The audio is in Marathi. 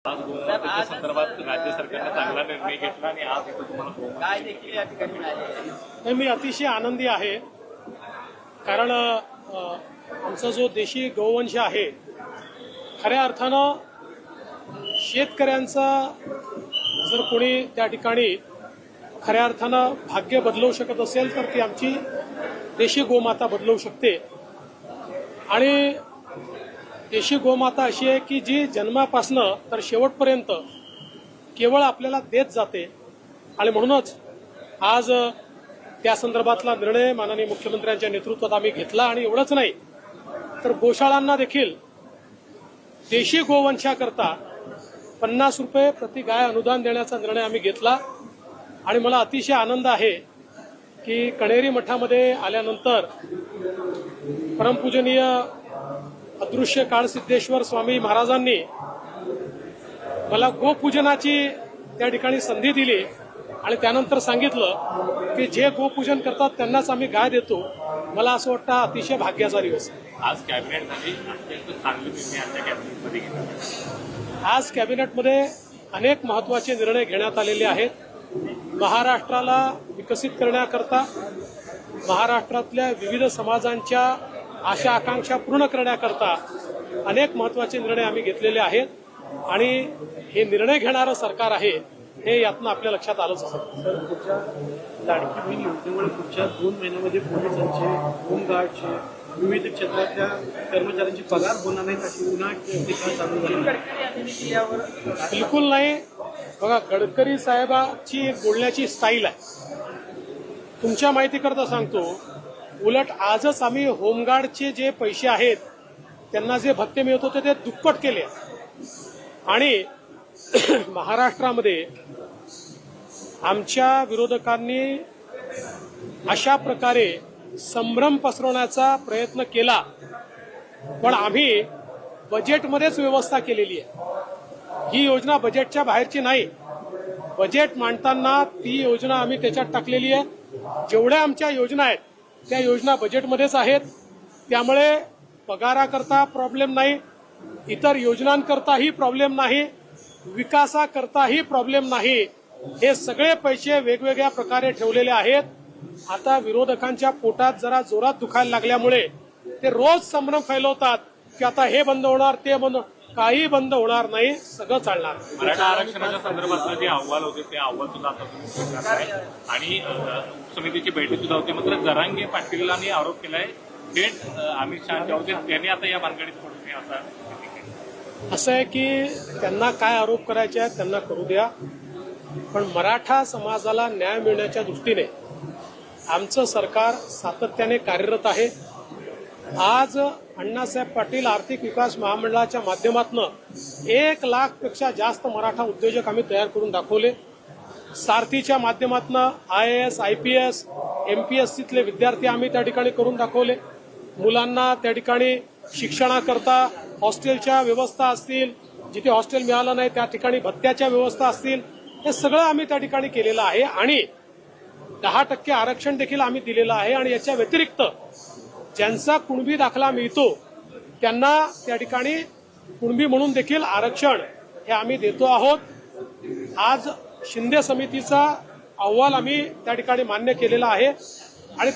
आज गोमातेच्या संदर्भात राज्य सरकारने चांगला निर्णय घेतला आणि आज इथं तुम्हाला काय देखील या ठिकाणी मिळाले. मी अतिशय आनंदी आहे, कारण आमचा जो देशी गोवंश आहे खऱ्या अर्थानं शेतकऱ्यांचा जर कोणी त्या ठिकाणी खऱ्या अर्थानं भाग्य बदलवू शकत असेल तर ती आमची देशी गोमाता बदलवू शकते. आणि देशी गोमाता अशी आहे की जी जन्मापासनं तर शेवटपर्यंत केवळ आपल्याला देत जाते. आणि म्हणूनच आज त्या संदर्भातला निर्णय माननीय मुख्यमंत्र्यांच्या नेतृत्वात आम्ही घेतला. आणि एवढंच नाही तर गोशाळांना देखील देशी गोवंशाकरता 50 रुपये प्रति गाय अनुदान देण्याचा निर्णय आम्ही घेतला. आणि मला अतिशय आनंद आहे की कणेरी मठामध्ये आल्यानंतर परमपूजनीय अदृश्य काळसिद्धेश्वर स्वामी महाराजांनी मला गोपूजनाची त्या ठिकाणी संधी दिली आणि त्यानंतर सांगितलं की जे गोपूजन करतात त्यांनाच आम्ही गाय देतो. मला असं वाटतं अतिशय भाग्याचा दिवस. आज कॅबिनेट झाली, अत्यंत चांगले निर्णय आजच्या कॅबिनेटमध्ये घेतला. आज कॅबिनेटमध्ये अनेक महत्वाचे निर्णय घेण्यात आलेले आहेत. महाराष्ट्राला विकसित करण्याकरता, महाराष्ट्रातल्या विविध समाजांच्या आशा आकांक्षा पूर्ण करण्याकरता अनेक महत्वाचे निर्णय आम्ही घेतलेले आहेत. आणि हे निर्णय घेणारं सरकार आहे हे यातनं आपल्या लक्षात आलंच असेल. सर, पुढच्या लाडकी बहीण योजनेमुळे पुढच्या 2 महिन्यामध्ये पोलिसांचे, होमगार्डचे, विविध क्षेत्रातल्या कर्मचाऱ्यांची पगार होणार नाहीत अशी उन्हाळ चालू झाली. बिलकुल नाही. बघा, गडकरी साहेबांची एक बोलण्याची स्टाईल आहे. तुमच्या माहितीकरता सांगतो, उलट आजच आम्ही होमगार्डचे जे पैसे आहेत त्यांना जे भत्ते मिळत होते ते दुप्पट केले. आणि महाराष्ट्रामध्ये आमच्या विरोधकांनी अशा प्रकारे संभ्रम पसरवण्याचा प्रयत्न केला, पण आम्ही बजेटमध्येच व्यवस्था केलेली आहे. ही योजना बजेटच्या बाहेरची नाही. बजेट मांडताना ती योजना आम्ही त्याच्यात टाकलेली आहे. जेवढ्या आमच्या योजना आहेत त्या योजना बजेटमध्येच आहेत. त्यामुळे पगाराकरता प्रॉब्लेम नाही, इतर योजनांकरताही प्रॉब्लेम नाही, विकासाकरताही प्रॉब्लेम नाही. हे सगळे पैसे वेगवेगळ्या प्रकारे ठेवलेले आहेत. आता विरोधकांच्या पोटात जरा जोरात दुखायला लागल्यामुळे ते रोज संभ्रम फैलवतात की आता हे बंद होणार, ते बंद. काही बंद होणार नाही, सगळं चालणार. मराठा आरक्षणाच्या संदर्भातलं जे अहवाल होते ते अहवाल सुद्धा आता तुम्ही स्वीकारला आहे. आणि समितीची बैठक सुद्धा होती. मात्र जरांगे पाटीलांनी आरोप केलाय थेट अमित शहाच्या होते, त्यांनी आता या भानगडीत पडू नये असं आहे की त्यांना काय आरोप करायचे आहेत त्यांना करू द्या, पण मराठा समाजाला न्याय मिळण्याच्या दृष्टीने आमचं सरकार सातत्याने कार्यरत आहे. आज अण्णासाहेब पाटील आर्थिक विकास महामंडळाच्या माध्यमातून 1 लाखपेक्षा जास्त मराठा उद्योजक आम्ही तयार करून दाखवले. सारथीच्या माध्यमातून IAS, IPS, MPSCतले विद्यार्थी आम्ही त्या ठिकाणी करून दाखवले. मुलांना त्या ठिकाणी शिक्षणाकरता हॉस्टेलच्या व्यवस्था असतील, जिथे हॉस्टेल मिळालं नाही त्या ठिकाणी भत्त्याच्या व्यवस्था असतील, हे सगळं आम्ही त्या ठिकाणी केलेलं आहे. आणि 10% आरक्षण देखील आम्ही दिलेलं आहे. आणि याच्या व्यतिरिक्त ज्यांचा कुणबी दाखला मिळतो त्यांना त्या ठिकाणी कुणबी म्हणून देखील आरक्षण हे आम्ही देतो आहोत. आज शिंदे समितीचा अहवाल आम्ही त्या ठिकाणी मान्य केलेला आहे. आणि